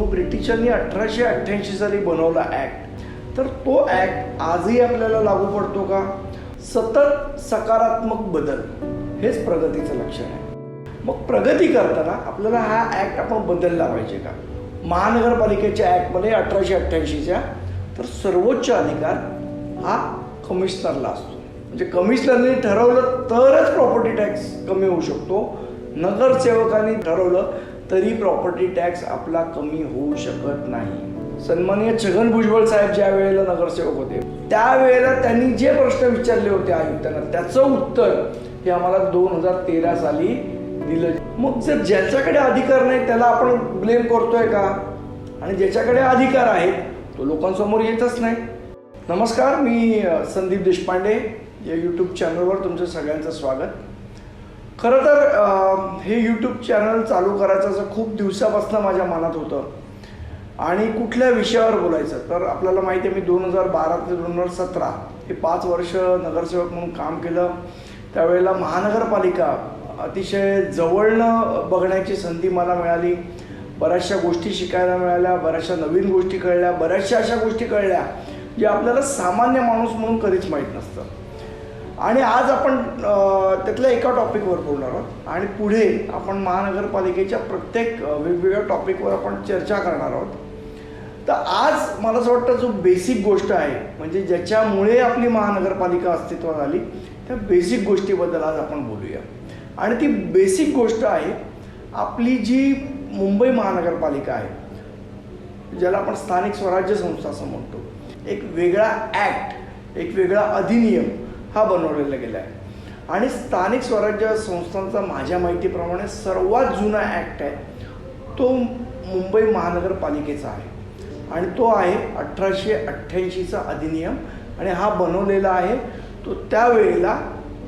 ब्रिटिशांनी 1888 साली बनवला ॲक्ट, तर तो ॲक्ट आजही आपल्याला लागू पडतो का? सतत सकारात्मक बदल हेच प्रगतीचं लक्षण आहे. मग प्रगती करताना आपल्याला हा ॲक्ट आपण बदलला पाहिजे का? महानगरपालिकेच्या ॲक्टमध्ये 1888च्या तर सर्वोच्च अधिकार हा कमिशनरला असतो. म्हणजे कमिशनरने ठरवलं तरच प्रॉपर्टी टॅक्स कमी होऊ शकतो. नगरसेवकांनी ठरवलं तरी प्रॉपर्टी टॅक्स आपला कमी होऊ शकत नाही. सन्माननीय छगन भुजबळ साहेब ज्या वेळेला नगरसेवक होते त्यावेळेला त्यांनी जे प्रश्न विचारले होते आयुक्तांना त्याचं उत्तर हे आम्हाला 2013 साली दिलं. मग जर ज्याच्याकडे अधिकार नाही त्याला आपण ब्लेम करतोय का? आणि ज्याच्याकडे अधिकार आहेत तो लोकांसमोर येतच नाही. नमस्कार, मी संदीप देशपांडे. या यूट्यूब चॅनलवर तुमचं सगळ्यांचं स्वागत. खरं तर हे यूट्यूब चॅनल चालू करायचं असं खूप दिवसापासून माझ्या मनात होतं. आणि कुठल्या विषयावर बोलायचं तर आपल्याला माहिती आहे मी 2012 ते 2017 हे 5 वर्ष नगरसेवक म्हणून काम केलं. त्यावेळेला महानगरपालिका अतिशय जवळनं बघण्याची संधी मला मिळाली. बऱ्याचशा गोष्टी शिकायला मिळाल्या, बऱ्याचशा नवीन गोष्टी कळल्या, बऱ्याचशा अशा गोष्टी कळल्या जे आपल्याला सामान्य माणूस म्हणून कधीच माहीत नसतं. आणि आज आपण त्यातल्या एका टॉपिकवर बोलणार आहोत आणि पुढे आपण महानगरपालिकेच्या प्रत्येक वेगवेगळ्या टॉपिकवर आपण चर्चा करणार आहोत. तर आज मला असं वाटतं जो बेसिक गोष्ट आहे म्हणजे ज्याच्यामुळे आपली महानगरपालिका अस्तित्वात आली त्या बेसिक गोष्टीबद्दल आज आपण बोलूया. आणि ती बेसिक गोष्ट आहे आपली जी मुंबई महानगरपालिका आहे ज्याला आपण स्थानिक स्वराज्य संस्था असं म्हणतो. एक वेगळा ॲक्ट, एक वेगळा अधिनियम हा बनवलेला गेला आहे. आणि स्थानिक स्वराज्य संस्थांचा माझ्या माहितीप्रमाणे सर्वात जुना ॲक्ट आहे तो मुंबई महानगरपालिकेचा आहे आणि तो आहे 1888चा अधिनियम. आणि हा बनवलेला आहे तो त्यावेळेला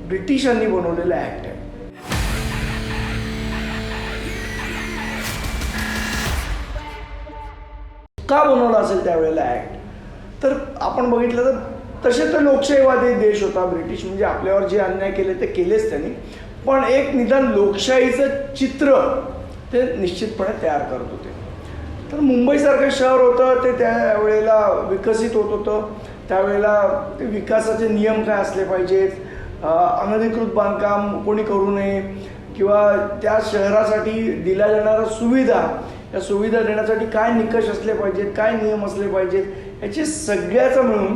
ब्रिटिशांनी बनवलेला ॲक्ट आहे. का बनवला असेल त्यावेळेला ॲक्ट? तर आपण बघितलं तर तसे तर लोकशाहीवादी देश होता ब्रिटिश. म्हणजे आपल्यावर जे अन्याय केले ते केलेच त्यांनी, पण एक निदान लोकशाहीचं चित्र ते निश्चितपणे तयार करत होते. तर मुंबईसारखं शहर होतं ते त्यावेळेला विकसित होत होतं. त्यावेळेला ते विकासाचे नियम काय असले पाहिजेत, अनधिकृत बांधकाम कोणी करू नये किंवा त्या शहरासाठी दिल्या जाणाऱ्या सुविधा, या सुविधा देण्यासाठी काय निकष असले पाहिजेत, काय नियम असले पाहिजेत, याची सगळ्याचं मिळून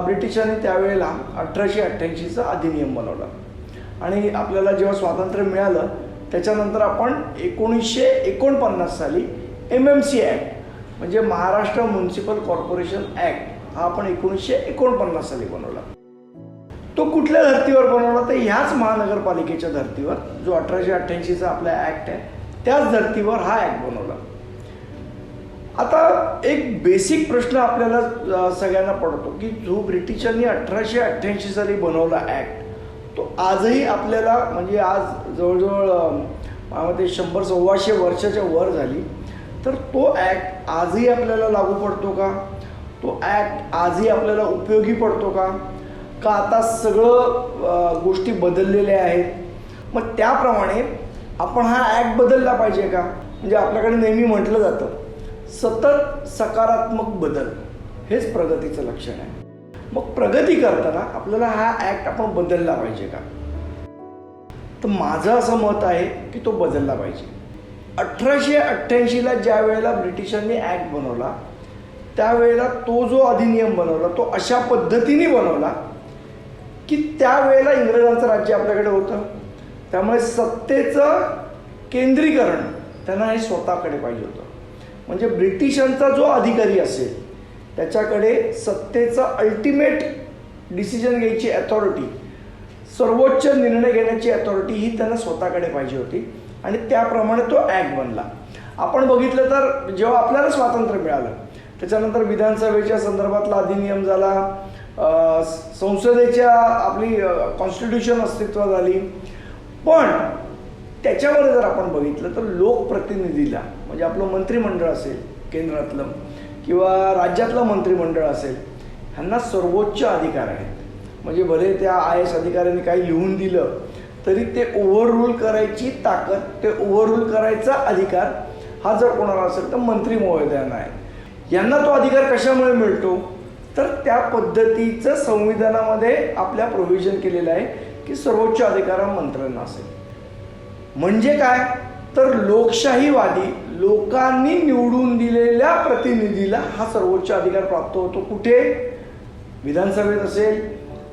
ब्रिटिशांनी त्यावेळेला 1888चा अधिनियम बनवला. आणि आपल्याला जेव्हा स्वातंत्र्य मिळालं त्याच्यानंतर आपण 1949 साली MMC ॲक्ट म्हणजे महाराष्ट्र म्युनिसिपल कॉर्पोरेशन ॲक्ट हा आपण 1949 साली बनवला. तो कुठल्या धर्तीवर बनवला तर ह्याच महानगरपालिकेच्या धर्तीवर. जो 1888चा आपला ॲक्ट आहे त्याच धर्तीवर हा ॲक्ट बनवला. आता एक बेसिक प्रश्न आपल्याला सगळ्यांना पडतो की जो ब्रिटिशांनी 1888 साली बनवला ॲक्ट तो आजही आपल्याला म्हणजे आज जवळजवळ ते 100-125 वर्षाच्या वर झाली तर तो ॲक्ट आजही आपल्याला लागू पडतो का? तो ॲक्ट आजही आपल्याला उपयोगी पडतो का? का आता सगळं गोष्टी बदललेल्या आहेत? मग त्याप्रमाणे आपण हा ॲक्ट बदलला पाहिजे का? म्हणजे आपल्याकडे नेहमी म्हटलं जातं सतत सकारात्मक बदल हेच प्रगतीचं लक्षण आहे. मग प्रगती करताना आपल्याला हा ॲक्ट आपण बदलला पाहिजे का? तर माझं असं मत आहे की तो बदलला पाहिजे. 1888ला ज्या वेळेला ब्रिटिशांनी ॲक्ट बनवला त्यावेळेला तो जो अधिनियम बनवला तो अशा पद्धतीने बनवला की त्यावेळेला इंग्रजांचं राज्य आपल्याकडे होतं. त्यामुळे सत्तेचं केंद्रीकरण त्यांना हे स्वतःकडे पाहिजे होतं. म्हणजे ब्रिटिशांचा जो अधिकारी असेल त्याच्याकडे सत्तेचा अल्टिमेट डिसिजन घ्यायची अथॉरिटी, सर्वोच्च निर्णय घेण्याची अथॉरिटी ही त्यांना स्वतःकडे पाहिजे होती. आणि त्याप्रमाणे तो ॲक्ट बनला. आपण बघितलं तर जेव्हा आपल्याला स्वातंत्र्य मिळालं त्याच्यानंतर विधानसभेच्या संदर्भातला अधिनियम झाला, संसदेच्या आपली कॉन्स्टिट्यूशन अस्तित्वात आली. पण त्याच्यावर जर आपण बघितलं तर लोकप्रतिनिधीला म्हणजे आपलं मंत्रिमंडळ असेल केंद्रातलं किंवा राज्यातलं मंत्रिमंडळ असेल ह्यांना सर्वोच्च अधिकार आहेत. म्हणजे भले त्या IAS अधिकाऱ्यांनी काही लिहून दिलं तरी ते ओव्हररूल करायची ताकद, ते ओव्हररूल करायचा अधिकार हा जर कोणाला असेल तर मंत्री महोदयांना आहे. यांना तो अधिकार कशामुळे मिळतो, तर त्या पद्धतीचं संविधानामध्ये आपल्या प्रोव्हिजन केलेलं आहे की सर्वोच्च अधिकार हा मंत्र्यांना असेल. म्हणजे काय, तर लोकशाहीवादी लोकांनी निवडून दिलेल्या प्रतिनिधीला हा सर्वोच्च अधिकार प्राप्त होतो. कुठे, विधानसभेत असेल,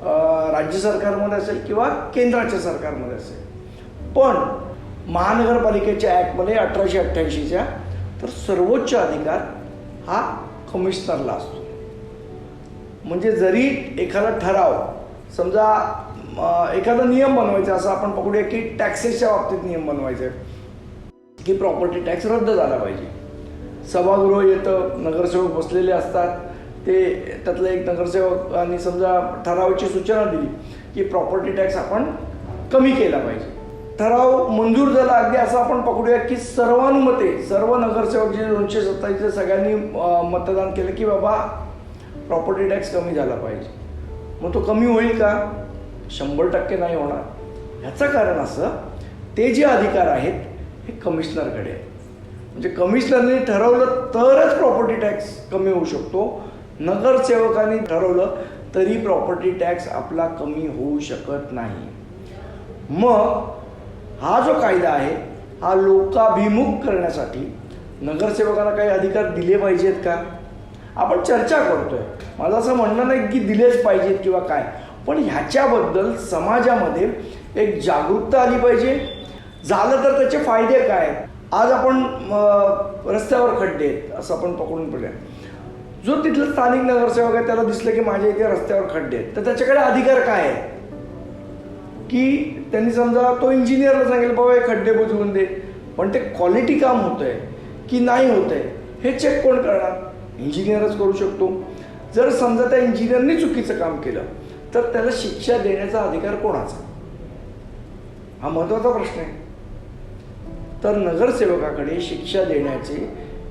राज्य सरकारमध्ये असेल किंवा केंद्राच्या सरकारमध्ये असेल. पण महानगरपालिकेच्या ॲक्टमध्ये 1888च्या तर सर्वोच्च अधिकार हा कमिशनरला असतो. म्हणजे जरी एखादा ठराव, समजा एखादा नियम बनवायचा, असं आपण पकडूया की टॅक्सेसच्या बाबतीत नियम बनवायचे की प्रॉपर्टी टॅक्स रद्द झाला पाहिजे. सभागृह येतं, नगरसेवक बसलेले असतात, ते त्यातलं एक नगरसेवकांनी समजा ठरावाची सूचना दिली की प्रॉपर्टी टॅक्स आपण कमी केला पाहिजे. ठराव मंजूर झाला, अगदी असं आपण पकडूया की सर्वानुमते सर्व नगरसेवक जे 227 सगळ्यांनी मतदान केलं की बाबा प्रॉपर्टी टॅक्स कमी झाला पाहिजे. मग तो कमी होईल का? 100% नाही होणार. ह्याचं कारण असं, ते जे अधिकार आहेत हे कमिशनरकडे आहेत. म्हणजे कमिशनरने ठरवलं तरच प्रॉपर्टी टॅक्स कमी होऊ शकतो. नगरसेवकांनी ठरवलं तरी प्रॉपर्टी टॅक्स आपला कमी होऊ शकत नाही. मग हा जो कायदा आहे हा लोकाभिमुख करण्यासाठी नगरसेवकांना काही अधिकार दिले पाहिजेत का? आपण चर्चा करतोय. माझं असं म्हणणं नाही की दिलेच पाहिजेत किंवा काय, पण ह्याच्याबद्दल समाजामध्ये एक जागरूकता आली पाहिजे. झालं तर त्याचे फायदे काय? आज आपण रस्त्यावर खड्डे आहेत असं आपण पकडून पडूया. जो तिथला स्थानिक नगरसेवक आहे त्याला दिसलं की माझ्या इथे रस्त्यावर खड्डे आहेत, तर त्याच्याकडे अधिकार काय आहे की त्यांनी समजा तो इंजिनियरला सांगेल बाबा हे खड्डे बुजवून दे. पण ते क्वालिटी काम होतंय की नाही होतंय हे चेक कोण करणार? इंजिनियरच करू शकतो. जर समजा त्या इंजिनियरनी चुकीचं काम केलं तर त्याला शिक्षा देण्याचा अधिकार कोणाचा? हा महत्त्वाचा प्रश्न आहे. तर नगरसेवकाकडे शिक्षा देण्याचे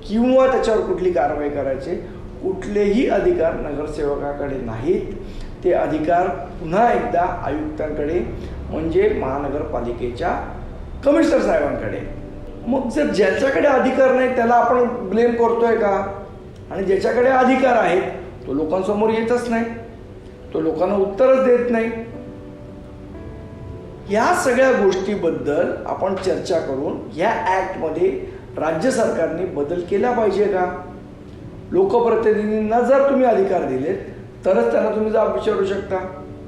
किंवा त्याच्यावर कुठली कारवाई करायचे कुठलेही अधिकार नगरसेवकाकडे नाहीत. ते अधिकार पुन्हा एकदा आयुक्तांकडे म्हणजे महानगरपालिकेच्या कमिशनर साहेबांकडे. मग जर ज्याच्याकडे अधिकार नाही त्याला आपण ब्लेम करतोय का? आणि ज्याच्याकडे अधिकार आहेत तो लोकांसमोर येतच नाही, तो लोकांना उत्तरच देत नाही. या सगळ्या गोष्टीबद्दल आपण चर्चा करून या ॲक्टमध्ये राज्य सरकारने बदल केला पाहिजे का? लोकप्रतिनिधींना जर तुम्ही अधिकार दिलेत तरच त्यांना तुम्ही जाब विचारू शकता.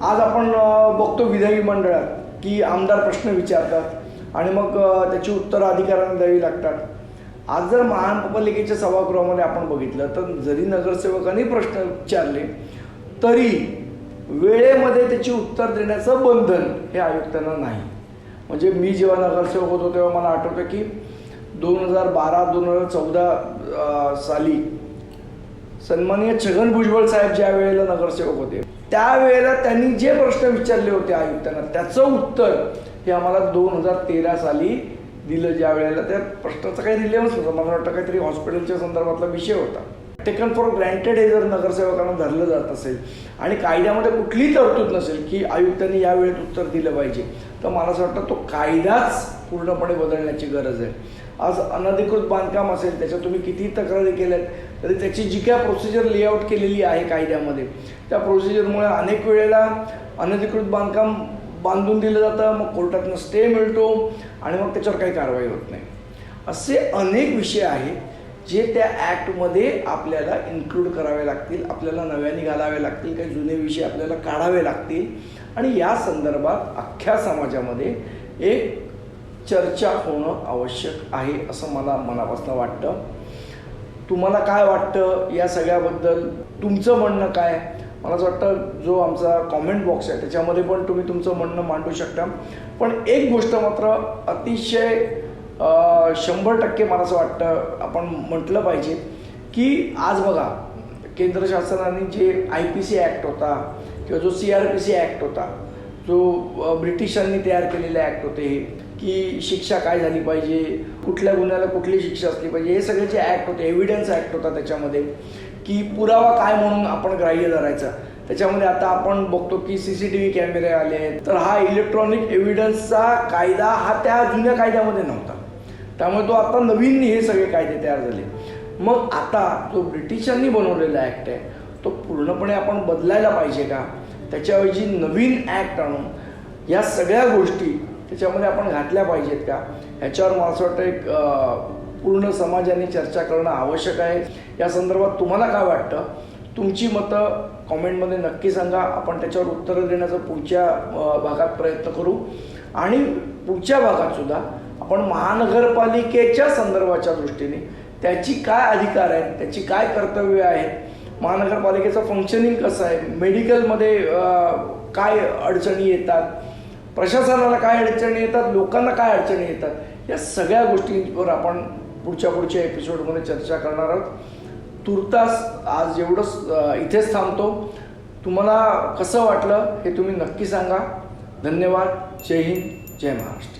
आज आपण बघतो विधानमंडळात की आमदार प्रश्न विचारतात आणि मग त्याची उत्तरं अधिकाऱ्यांना द्यावी लागतात. आज जर महानगरपालिकेच्या सभागृहामध्ये आपण बघितलं तर जरी नगरसेवकांनी प्रश्न विचारले तरी वेळेमध्ये त्याची उत्तर देण्याचं बंधन हे आयुक्तांना नाही. म्हणजे मी जेव्हा नगरसेवक होतो तेव्हा मला आठवतं की 2012-2014 साली सन्माननीय छगन भुजबळ साहेब ज्या वेळेला नगरसेवक होते त्यावेळेला त्यांनी जे प्रश्न विचारले होते आयुक्तांना त्याचं उत्तर हे आम्हाला 2013 साली दिलं. ज्या वेळेला त्या प्रश्नाचा काही रिलेव्हन्स होता, मला वाटतं काहीतरी हॉस्पिटलच्या संदर्भातला विषय होता. टेकन फॉर ग्रँटेड हे जर नगरसेवकांना धरलं जात असेल आणि कायद्यामध्ये कुठलीही तरतूद नसेल की आयुक्तांनी या वेळेत उत्तर दिलं पाहिजे, तर मला असं वाटतं तो कायदाच पूर्णपणे बदलण्याची गरज आहे. आज अनधिकृत बांधकाम असेल त्याच्यात तुम्ही कितीही तक्रारी केल्यात तरी त्याची जी काय प्रोसिजर लेआउट केलेली आहे कायद्यामध्ये त्या प्रोसिजरमुळे अनेक वेळेला अनधिकृत बांधकाम बांधून दिलं जातं, मग कोर्टातनं स्टे मिळतो आणि मग त्याच्यावर काही कारवाई होत नाही. असे अनेक विषय आहेत जे त्या ॲक्टमध्ये आपल्याला इन्क्लूड करावे लागतील, आपल्याला नव्याने घालावे लागतील, काही जुने विषय आपल्याला काढावे लागतील आणि या संदर्भात अख्ख्या समाजामध्ये एक चर्चा होणं आवश्यक आहे असं मला मनापासून वाटतं. तुम्हाला काय वाटतं या सगळ्याबद्दल? तुमचं म्हणणं काय? मला असं वाटतं जो आमचा कॉमेंट बॉक्स आहे त्याच्यामध्ये पण तुम्ही तुमचं म्हणणं मांडू शकता. पण एक गोष्ट मात्र अतिशय 100% मला असं वाटतं आपण म्हटलं पाहिजे की आज बघा केंद्र शासनाने जे IPC ॲक्ट होता किंवा जो CRPC ॲक्ट होता, जो ब्रिटिशांनी तयार केलेले ॲक्ट होते की शिक्षा काय झाली पाहिजे, कुठल्या गुन्ह्याला कुठली शिक्षा असली पाहिजे, हे सगळे जे ॲक्ट होते, एव्हिडन्स ॲक्ट होता त्याच्यामध्ये की पुरावा काय म्हणून आपण ग्राह्य धरायचा. त्याच्यामध्ये आता आपण बघतो की CCTV कॅमेरे आले. तर हा इलेक्ट्रॉनिक एव्हिडन्सचा कायदा हा त्या जुन्या कायद्यामध्ये नव्हता. त्यामुळे तो आता नवीन हे सगळे कायदे तयार झाले. मग आता जो ब्रिटिशांनी बनवलेला ॲक्ट आहे तो पूर्णपणे आपण बदलायला पाहिजे का? त्याच्याऐवजी नवीन ॲक्ट आणून या सगळ्या गोष्टी त्याच्यामध्ये आपण घातल्या पाहिजेत का? ह्याच्यावर मला असं वाटतं एक पूर्ण समाजाने चर्चा करणं आवश्यक आहे. या संदर्भात तुम्हाला काय वाटतं? तुमची मतं कॉमेंटमध्ये नक्की सांगा. आपण त्याच्यावर उत्तरं देण्याचा पुढच्या भागात प्रयत्न करू. आणि पुढच्या भागात सुद्धा आपण महानगरपालिकेच्या संदर्भाच्या दृष्टीने त्याची काय अधिकार आहेत, त्याची काय कर्तव्य आहेत, महानगरपालिकेचं फंक्शनिंग कसं आहे, मेडिकलमध्ये काय अडचणी येतात, प्रशासनाला काय अडचणी येतात, लोकांना काय अडचणी येतात, या सगळ्या गोष्टींवर आपण पुढच्या एपिसोडमध्ये चर्चा करणार आहोत. तुर्तास आज एवढंच इथेच थांबतो. तुम्हाला कसं वाटलं हे तुम्ही नक्की सांगा. धन्यवाद. जय हिंद, जय महाराष्ट्र.